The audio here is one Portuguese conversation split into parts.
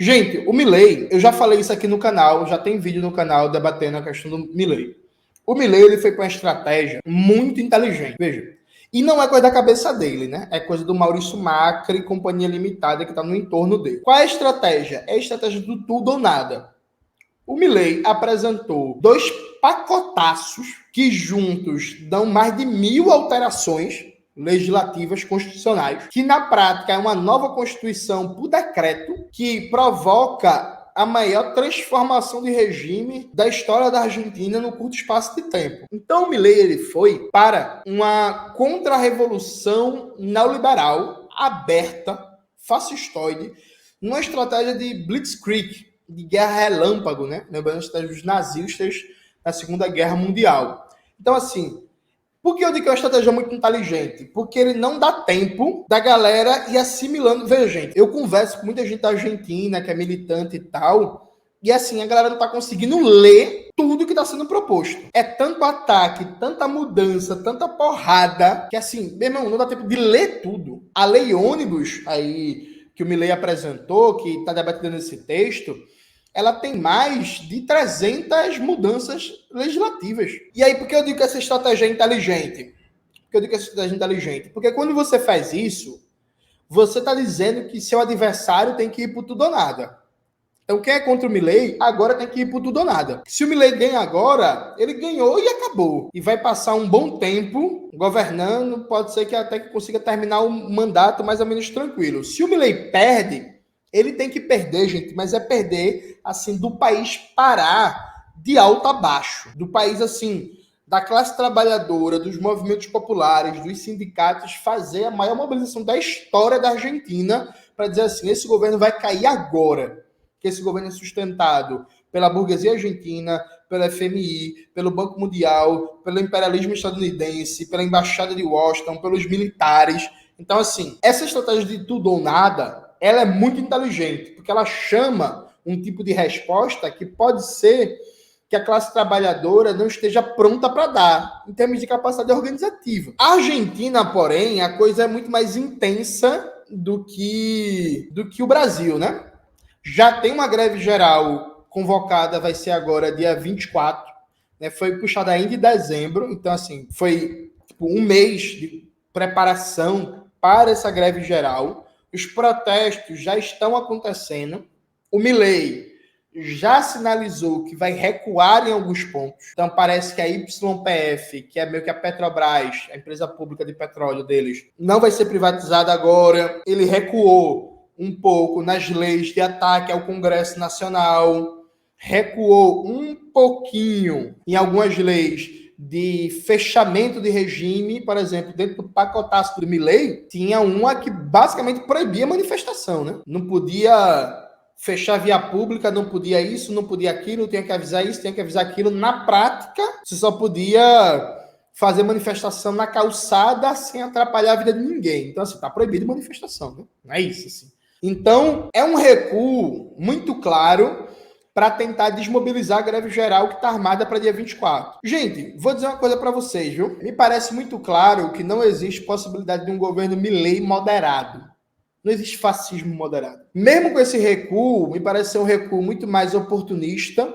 Gente, o Milei, eu já falei isso aqui no canal, já tem vídeo no canal debatendo a questão do Milei. O Milei, ele foi com uma estratégia muito inteligente, veja. E não é coisa da cabeça dele, né? É coisa do Maurício Macri, companhia limitada, que está no entorno dele. Qual é a estratégia? É a estratégia do tudo ou nada. O Milei apresentou dois pacotaços que juntos dão mais de 1.000 alterações legislativas constitucionais, que na prática é uma nova constituição por decreto que provoca a maior transformação de regime da história da Argentina no curto espaço de tempo. Então o Milei ele foi para uma contra-revolução neoliberal aberta, fascistoide, numa estratégia de blitzkrieg, de guerra relâmpago, né? Lembrando dos nazistas na Segunda Guerra Mundial. Então, assim, por que eu digo que é uma estratégia muito inteligente? Porque ele não dá tempo da galera ir assimilando. Veja, gente, eu converso com muita gente da Argentina, que é militante e tal, e assim, a galera não está conseguindo ler tudo que está sendo proposto. É tanto ataque, tanta mudança, tanta porrada, que assim, meu irmão, não dá tempo de ler tudo. A lei ônibus, aí, que o Milei apresentou, que está debatendo esse texto, ela tem mais de 300 mudanças legislativas. E aí, por que eu digo que essa estratégia é inteligente? Porque quando você faz isso, você está dizendo que seu adversário tem que ir por tudo ou nada. Então, quem é contra o Milei, agora tem que ir por tudo ou nada. Se o Milei ganha agora, ele ganhou e acabou. E vai passar um bom tempo governando, pode ser que até que consiga terminar o mandato mais ou menos tranquilo. Se o Milei perde, ele tem que perder, gente, mas é perder, assim, do país parar de alto a baixo. Do país, assim, da classe trabalhadora, dos movimentos populares, dos sindicatos, fazer a maior mobilização da história da Argentina para dizer assim, esse governo vai cair agora. Que esse governo é sustentado pela burguesia argentina, pela FMI, pelo Banco Mundial, pelo imperialismo estadunidense, pela Embaixada de Washington, pelos militares. Então, assim, essa estratégia de tudo ou nada, ela é muito inteligente, porque ela chama um tipo de resposta que pode ser que a classe trabalhadora não esteja pronta para dar, em termos de capacidade organizativa. A Argentina, porém, a coisa é muito mais intensa do que o Brasil, né? Já tem uma greve geral convocada, vai ser agora dia 24, né? Foi puxada ainda em dezembro, então assim, foi tipo, um mês de preparação para essa greve geral. Os protestos já estão acontecendo. O Milei já sinalizou que vai recuar em alguns pontos. Então parece que a YPF, que é meio que a Petrobras, a empresa pública de petróleo deles, não vai ser privatizada agora. Ele recuou um pouco nas leis de ataque ao Congresso Nacional, recuou um pouquinho em algumas leis de fechamento de regime, por exemplo, dentro do pacotaço do Milei, tinha uma que basicamente proibia manifestação, né? Não podia fechar via pública, não podia isso, não podia aquilo, tinha que avisar isso, tinha que avisar aquilo. Na prática, você só podia fazer manifestação na calçada sem atrapalhar a vida de ninguém. Então, assim, tá proibido manifestação, né? Não é isso, assim. Então, é um recuo muito claro para tentar desmobilizar a greve geral que está armada para dia 24. Gente, vou dizer uma coisa para vocês, viu? Me parece muito claro que não existe possibilidade de um governo Milei moderado. Não existe fascismo moderado. Mesmo com esse recuo, me parece ser um recuo muito mais oportunista,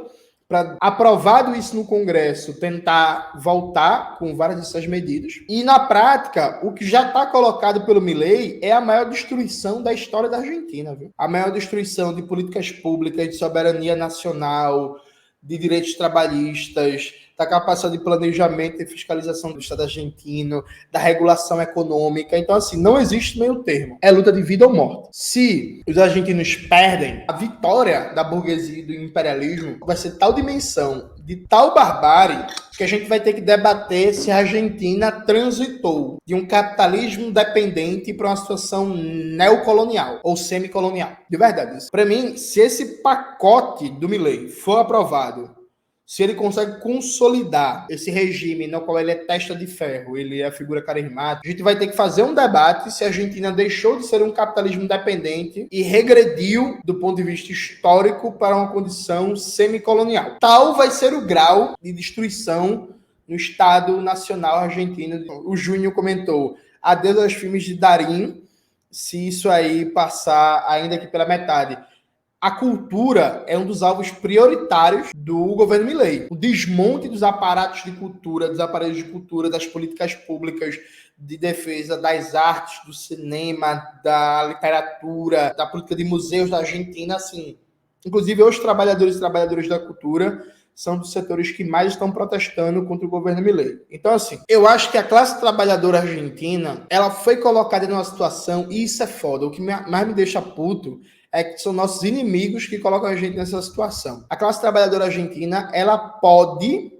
para, aprovado isso no Congresso, tentar voltar com várias dessas medidas. E, na prática, o que já está colocado pelo Milei é a maior destruição da história da Argentina. Viu? A maior destruição de políticas públicas, de soberania nacional, de direitos trabalhistas, da capacidade de planejamento e fiscalização do Estado argentino, da regulação econômica. Então, assim, não existe meio termo. É luta de vida ou morte. Se os argentinos perdem, a vitória da burguesia e do imperialismo vai ser tal dimensão, de tal barbárie, que a gente vai ter que debater se a Argentina transitou de um capitalismo dependente para uma situação neocolonial ou semicolonial. De verdade. Para mim, se esse pacote do Milei for aprovado, se ele consegue consolidar esse regime no qual ele é testa de ferro, ele é a figura carismática, a gente vai ter que fazer um debate se a Argentina deixou de ser um capitalismo dependente e regrediu do ponto de vista histórico para uma condição semicolonial. Tal vai ser o grau de destruição no Estado Nacional argentino. O Júnior comentou, adeus aos filmes de Darín, se isso aí passar ainda que pela metade. a cultura é um dos alvos prioritários do governo Milei. O desmonte dos aparatos de cultura, dos aparelhos de cultura, das políticas públicas de defesa das artes, do cinema, da literatura, da política de museus da Argentina, assim. Inclusive, os trabalhadores e trabalhadoras da cultura são dos setores que mais estão protestando contra o governo Milei. Então, assim, eu acho que a classe trabalhadora argentina, ela foi colocada numa situação, e isso é foda, o que mais me deixa puto é que são nossos inimigos que colocam a gente nessa situação. A classe trabalhadora argentina, ela pode,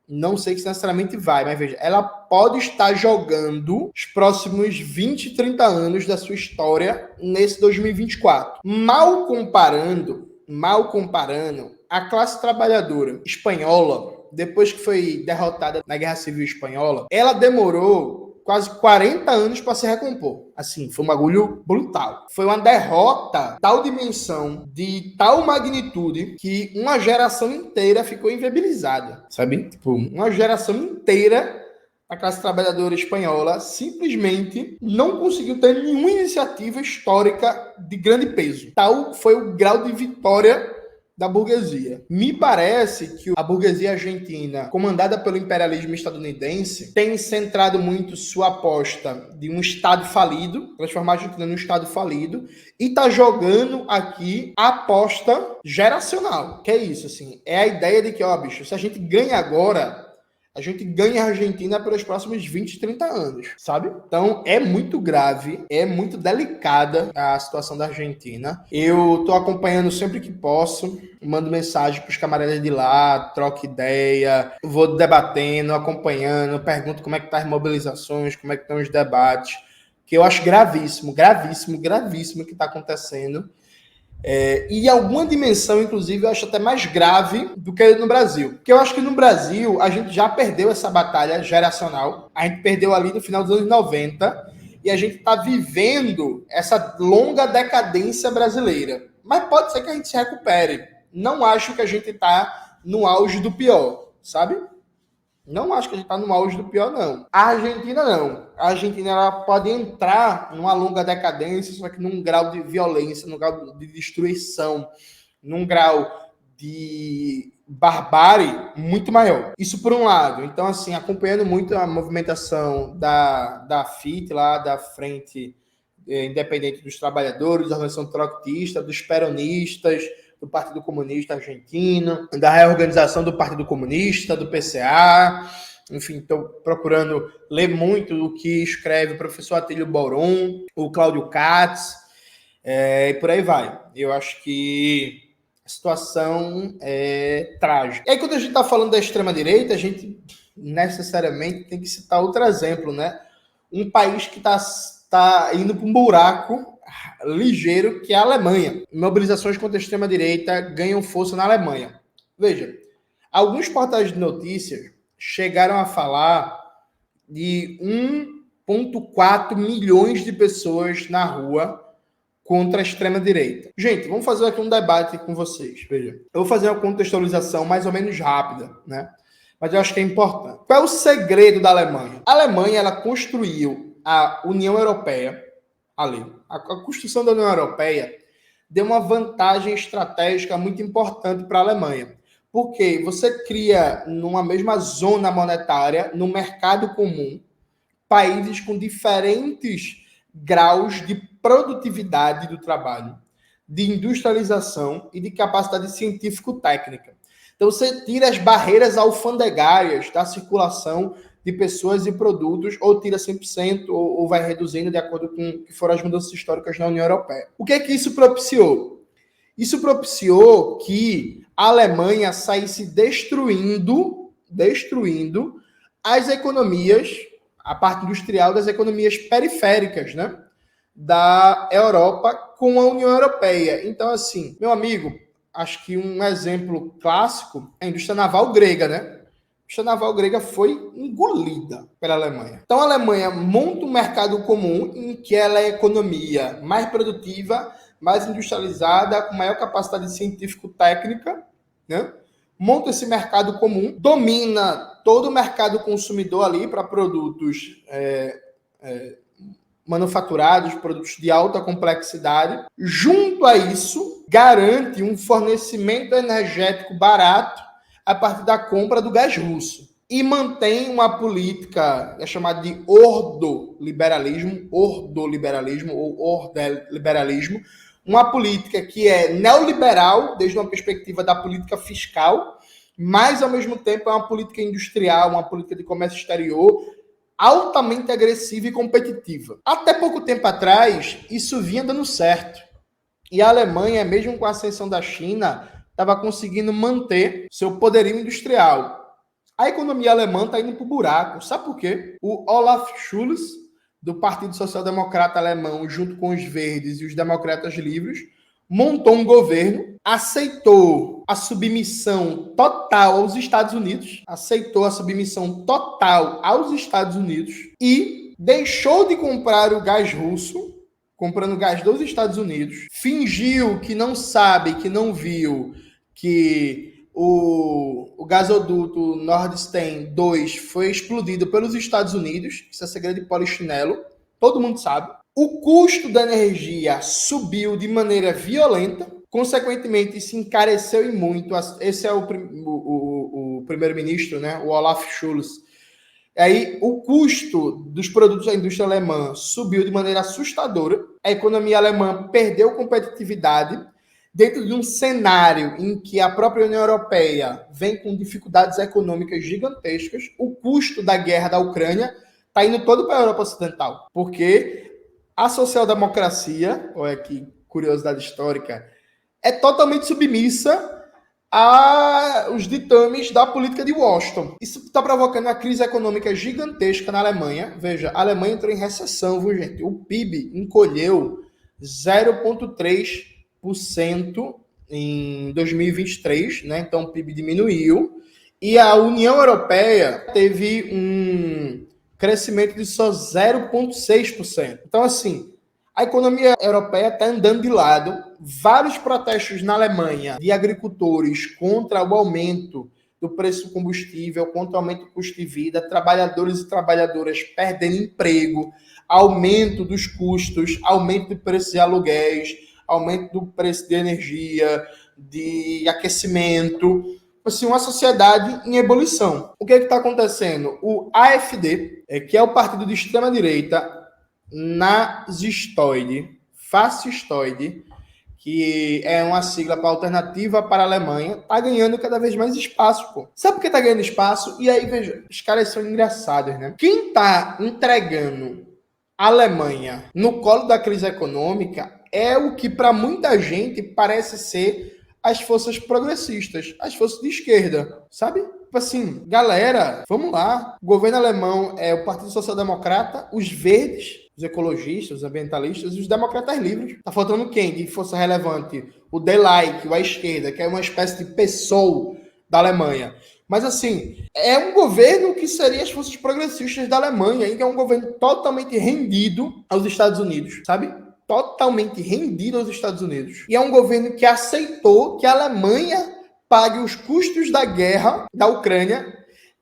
não sei se necessariamente vai, mas veja, ela pode estar jogando os próximos 20, 30 anos da sua história nesse 2024. Mal comparando, a classe trabalhadora espanhola, depois que foi derrotada na Guerra Civil Espanhola, ela demorou quase 40 anos para se recompor. Assim, foi um bagulho brutal. Foi uma derrota tal dimensão, de tal magnitude, que uma geração inteira ficou inviabilizada, sabe? Tipo, uma geração inteira a classe trabalhadora espanhola simplesmente não conseguiu ter nenhuma iniciativa histórica de grande peso. Tal foi o grau de vitória da burguesia. Me parece que a burguesia argentina, comandada pelo imperialismo estadunidense, tem centrado muito sua aposta de um Estado falido, transformar a Argentina num Estado falido, e está jogando aqui a aposta geracional. Que é isso, assim, é a ideia de que, ó, bicho, se a gente ganha agora, a gente ganha a Argentina pelos próximos 20, 30 anos, sabe? Então, é muito grave, é muito delicada a situação da Argentina. Eu tô acompanhando sempre que posso, mando mensagem pros camaradas de lá, troco ideia, vou debatendo, acompanhando, pergunto como é que tá as mobilizações, como é que estão os debates, que eu acho gravíssimo o que tá acontecendo. E em alguma dimensão, inclusive, eu acho até mais grave do que no Brasil. Porque eu acho que no Brasil a gente já perdeu essa batalha geracional. A gente perdeu ali no final dos anos 90 e a gente está vivendo essa longa decadência brasileira. Mas pode ser que a gente se recupere. Não acho que a gente está no auge do pior, sabe? Não acho que a gente está no auge do pior, não. A Argentina, não. A Argentina ela pode entrar numa longa decadência, só que num grau de violência, num grau de destruição, num grau de barbárie muito maior. Isso por um lado. Então, assim, acompanhando muito a movimentação da FIT, lá da Frente Independente dos Trabalhadores, da Organização Trotskista, dos peronistas, do Partido Comunista Argentino, da reorganização do Partido Comunista, do PCA. Enfim, estou procurando ler muito o que escreve o professor Atílio Boron, o Cláudio Katz, e por aí vai. Eu acho que a situação é trágica. E aí, quando a gente está falando da extrema-direita, a gente necessariamente tem que citar outro exemplo, né? Um país que está indo para um buraco ligeiro, que é a Alemanha. Mobilizações contra a extrema-direita ganham força na Alemanha. Veja, alguns portais de notícias chegaram a falar de 1,4 milhões de pessoas na rua contra a extrema-direita. Gente, vamos fazer aqui um debate com vocês. Veja, eu vou fazer uma contextualização mais ou menos rápida, né? Mas eu acho que é importante. Qual é o segredo da Alemanha? A Alemanha, ela construiu a União Europeia ali. A construção da União Europeia deu uma vantagem estratégica muito importante para a Alemanha. Porque você cria, numa mesma zona monetária, no mercado comum, países com diferentes graus de produtividade do trabalho, de industrialização e de capacidade científico-técnica. Então, você tira as barreiras alfandegárias da circulação de pessoas e produtos, ou tira 100%, ou vai reduzindo de acordo com o que foram as mudanças históricas na União Europeia. O que é que isso propiciou? Isso propiciou que a Alemanha saísse destruindo as economias, a parte industrial das economias periféricas, né, da Europa com a União Europeia. Então, assim, meu amigo, acho que um exemplo clássico é a indústria naval grega, né? A indústria naval grega foi engolida pela Alemanha. Então, a Alemanha monta um mercado comum em que ela é a economia mais produtiva, mais industrializada, com maior capacidade científico-técnica, né? Monta esse mercado comum, domina todo o mercado consumidor ali para produtos manufaturados, produtos de alta complexidade. Junto a isso, garante um fornecimento energético barato a partir da compra do gás russo. E mantém uma política chamada de ordoliberalismo ou ordeliberalismo, uma política que é neoliberal, desde uma perspectiva da política fiscal, mas, ao mesmo tempo, é uma política industrial, uma política de comércio exterior, altamente agressiva e competitiva. Até pouco tempo atrás, isso vinha dando certo. E a Alemanha, mesmo com a ascensão da China, estava conseguindo manter seu poderio industrial. A economia alemã está indo para o buraco. Sabe por quê? O Olaf Scholz, do Partido Social Democrata Alemão, junto com os Verdes e os Democratas Livres, montou um governo, aceitou a submissão total aos Estados Unidos, e deixou de comprar o gás russo, comprando gás dos Estados Unidos, fingiu que não sabe, que não viu que o gasoduto Nord Stream 2 foi explodido pelos Estados Unidos, isso é segredo de polichinelo, todo mundo sabe. O custo da energia subiu de maneira violenta, consequentemente se encareceu e muito. Esse é o primeiro-ministro, né, o Olaf Scholz. Aí o custo dos produtos da indústria alemã subiu de maneira assustadora, a economia alemã perdeu competitividade, dentro de um cenário em que a própria União Europeia vem com dificuldades econômicas gigantescas. O custo da guerra da Ucrânia está indo todo para a Europa Ocidental, porque a social-democracia, olha que curiosidade histórica, é totalmente submissa aos ditames da política de Washington. Isso está provocando uma crise econômica gigantesca na Alemanha. Veja, a Alemanha entrou em recessão, viu, gente? O PIB encolheu 0,3% em 2023, né? Então o PIB diminuiu. E a União Europeia teve um crescimento de só 0,6%. Então, assim, a economia europeia está andando de lado. Vários protestos na Alemanha de agricultores contra o aumento do preço do combustível, contra o aumento do custo de vida, trabalhadores e trabalhadoras perdendo emprego, aumento dos custos, aumento do preço de aluguéis, aumento do preço de energia, de aquecimento. Assim, uma sociedade em ebulição. O que está acontecendo? O AfD, que é o partido de extrema-direita nazistoide, fascistoide, que é uma sigla para Alternativa para a Alemanha, está ganhando cada vez mais espaço, pô. Sabe por que está ganhando espaço? E aí, veja, os caras são engraçados, né? Quem está entregando a Alemanha no colo da crise econômica é o que para muita gente parece ser as forças progressistas, as forças de esquerda, sabe? Tipo assim, galera, vamos lá. O governo alemão é o Partido Social Democrata, os verdes, os ecologistas, os ambientalistas e os democratas livres. Tá faltando quem de força relevante? O Die Linke, a esquerda, que é uma espécie de PSOL da Alemanha. Mas assim, é um governo que seria as forças progressistas da Alemanha, que é um governo totalmente rendido aos Estados Unidos, sabe? Totalmente rendido aos Estados Unidos. E é um governo que aceitou que a Alemanha pague os custos da guerra da Ucrânia,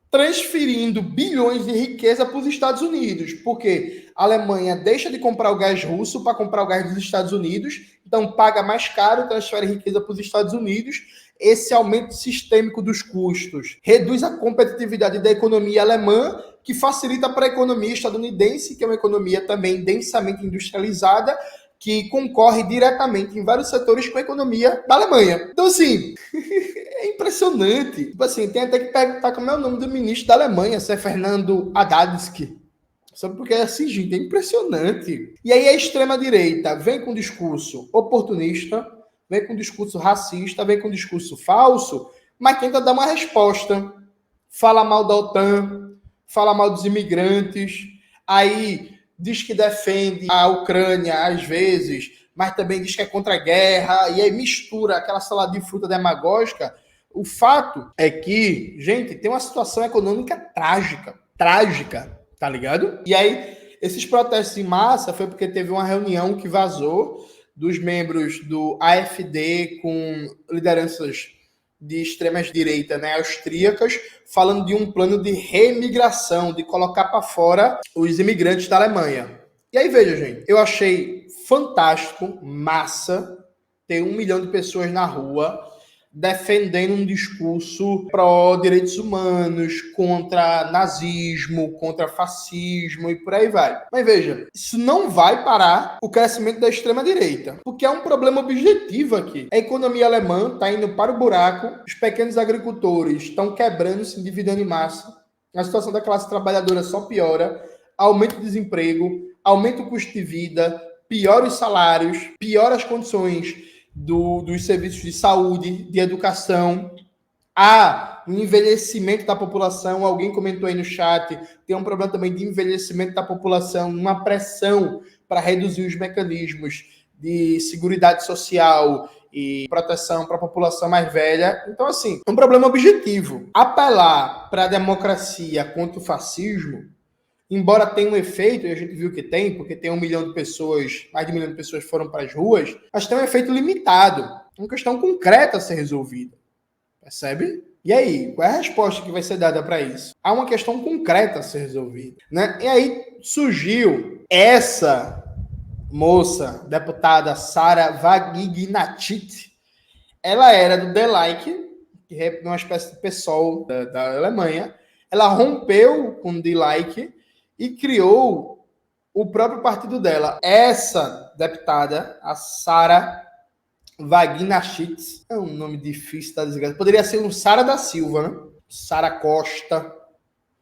transferindo bilhões de riqueza para os Estados Unidos, porque a Alemanha deixa de comprar o gás russo para comprar o gás dos Estados Unidos, então paga mais caro, transfere riqueza para os Estados Unidos. Esse aumento sistêmico dos custos reduz a competitividade da economia alemã, que facilita para a economia estadunidense, que é uma economia também densamente industrializada, que concorre diretamente em vários setores com a economia da Alemanha. Então, assim, é impressionante. Tipo assim, tem até que perguntar como é o nome do ministro da Alemanha, se é Fernando Haddad. Sabe, porque é assim, gente, é impressionante. E aí a extrema-direita vem com um discurso oportunista, vem com um discurso racista, vem com um discurso falso, mas tenta dar uma resposta. Fala mal da OTAN, fala mal dos imigrantes, aí diz que defende a Ucrânia às vezes, mas também diz que é contra a guerra, e aí mistura aquela salada de fruta demagógica. O fato é que, gente, tem uma situação econômica trágica, tá ligado? E aí, esses protestos em massa foi porque teve uma reunião que vazou dos membros do AfD com lideranças de extremas direita, né, austríacas, falando de um plano de remigração, de colocar para fora os imigrantes da Alemanha. E aí, veja, gente, eu achei fantástico, massa, ter 1 milhão de pessoas na rua defendendo um discurso pró-direitos humanos, contra nazismo, contra fascismo e por aí vai. Mas veja, isso não vai parar o crescimento da extrema-direita, porque é um problema objetivo aqui. A economia alemã está indo para o buraco, os pequenos agricultores estão quebrando, se endividando em massa, a situação da classe trabalhadora só piora, aumenta o desemprego, aumenta o custo de vida, piora os salários, piora as condições dos serviços de saúde, de educação, há um envelhecimento da população, alguém comentou aí no chat, tem um problema também de envelhecimento da população, uma pressão para reduzir os mecanismos de seguridade social e proteção para a população mais velha. Então, assim, é um problema objetivo. Apelar para a democracia contra o fascismo, embora tenha um efeito, e a gente viu que tem, porque tem 1 milhão de pessoas, mais de 1 milhão de pessoas foram para as ruas, mas tem um efeito limitado, uma questão concreta a ser resolvida. Percebe? E aí, qual é a resposta que vai ser dada para isso? Há uma questão concreta a ser resolvida, né? E aí surgiu essa moça, deputada Sara Wagenknecht. Ela era do The Like, que é uma espécie de PSOL da Alemanha. Ela rompeu com o The Like e criou o próprio partido dela. Essa deputada, a Sara Wagenknecht, é um nome difícil, tá desgraçado. Poderia ser um Sara da Silva, né? Sara Costa,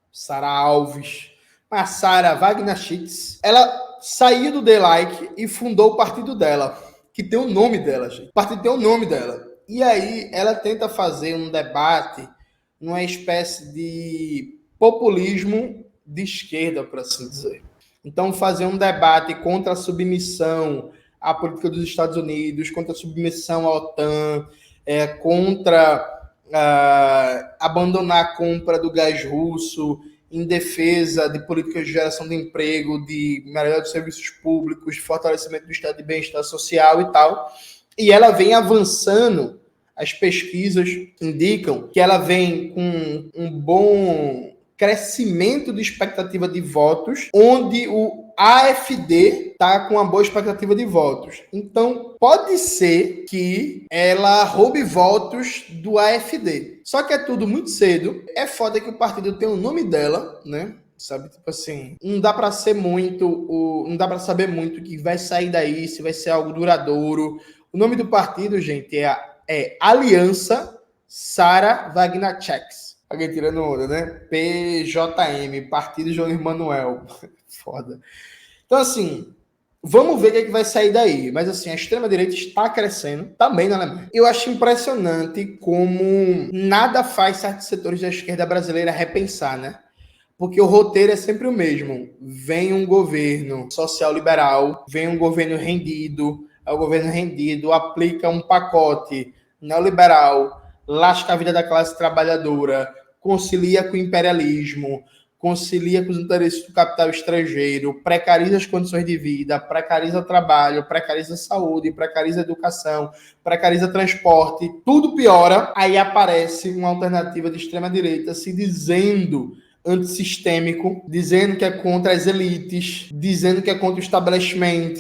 Sara Alves. Mas Sara Wagenknecht, ela saiu do The Like e fundou o partido dela, que tem o nome dela, gente. O partido tem o nome dela. E aí ela tenta fazer um debate, uma espécie de populismo de esquerda, por assim dizer. Então, fazer um debate contra a submissão à política dos Estados Unidos, contra a submissão à OTAN, contra abandonar a compra do gás russo, em defesa de políticas de geração de emprego, de melhoria dos serviços públicos, de fortalecimento do estado de bem-estar social e tal. E ela vem avançando, as pesquisas indicam que ela vem com um bom crescimento de expectativa de votos, onde o AfD está com uma boa expectativa de votos. Então, pode ser que ela roube votos do AfD. Só que é tudo muito cedo. É foda que o partido tem o nome dela, né? Sabe, tipo assim, não dá para ser muito, não dá para saber muito o que vai sair daí, se vai ser algo duradouro. O nome do partido, gente, é Aliança Sara Wagenknecht. Alguém tirando onda, né? PJM, Partido João Emanuel. Foda. Então, assim, vamos ver o que, é que vai sair daí. Mas, assim, a extrema-direita está crescendo também na Alemanha. Eu acho impressionante como nada faz certos setores da esquerda brasileira repensar, né? Porque o roteiro é sempre o mesmo. Vem um governo social-liberal, vem um governo rendido, o governo rendido aplica um pacote neoliberal, lasca a vida da classe trabalhadora, concilia com o imperialismo, concilia com os interesses do capital estrangeiro, precariza as condições de vida, precariza o trabalho, precariza a saúde, precariza a educação, precariza transporte, tudo piora. Aí aparece uma alternativa de extrema-direita se dizendo antissistêmico, dizendo que é contra as elites, dizendo que é contra o establishment,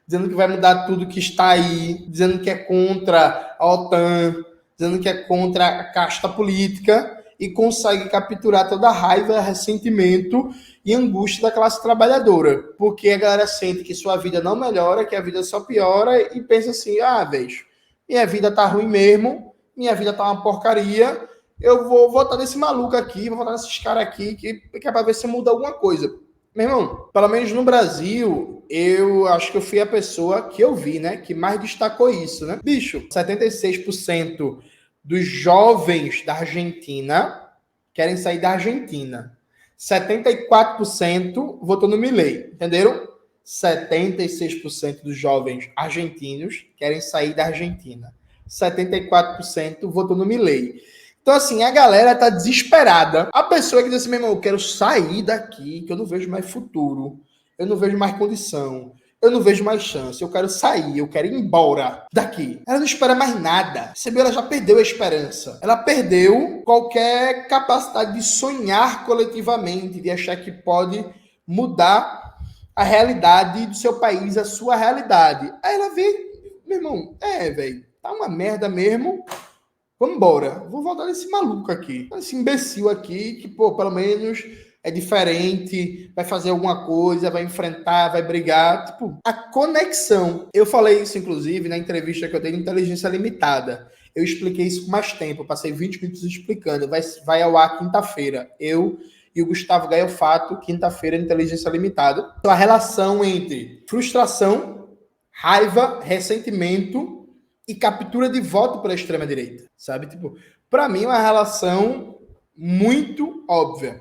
dizendo que vai mudar tudo que está aí, dizendo que é contra a OTAN, dizendo que é contra a casta política, e consegue capturar toda a raiva, ressentimento e angústia da classe trabalhadora. Porque a galera sente que sua vida não melhora, que a vida só piora, e pensa assim, vejo, minha vida tá ruim mesmo, minha vida tá uma porcaria, eu vou votar nesse maluco aqui, vou votar nesses caras aqui, que é pra ver se muda alguma coisa. Meu irmão, pelo menos no Brasil, eu acho que eu fui a pessoa que eu vi, né, que mais destacou isso, né? Bicho, 76% dos jovens da Argentina querem sair da Argentina. 74% votou no Milei, entenderam? 76% dos jovens argentinos querem sair da Argentina. 74% votou no Milei. Então, assim, a galera tá desesperada. A pessoa que diz assim, meu irmão, eu quero sair daqui, que eu não vejo mais futuro, eu não vejo mais condição, eu não vejo mais chance, eu quero sair, eu quero ir embora daqui. Ela não espera mais nada. Percebeu? Ela já perdeu a esperança. Ela perdeu qualquer capacidade de sonhar coletivamente, de achar que pode mudar a realidade do seu país, a sua realidade. Aí ela vê, Meu irmão, velho, tá uma merda mesmo. Vambora. Vou votar nesse maluco aqui. Esse imbecil aqui, que, pô, pelo menos é diferente, vai fazer alguma coisa, vai enfrentar, vai brigar. Tipo, a conexão. Eu falei isso, inclusive, na entrevista que eu dei de Inteligência Limitada. Eu expliquei isso com mais tempo. Eu passei 20 minutos explicando. Vai ao ar quinta-feira. Eu e o Gustavo Gaiofato, quinta-feira, Inteligência Limitada. Então, a relação entre frustração, raiva, ressentimento e captura de voto pela extrema-direita, sabe? Tipo, para mim é uma relação muito óbvia.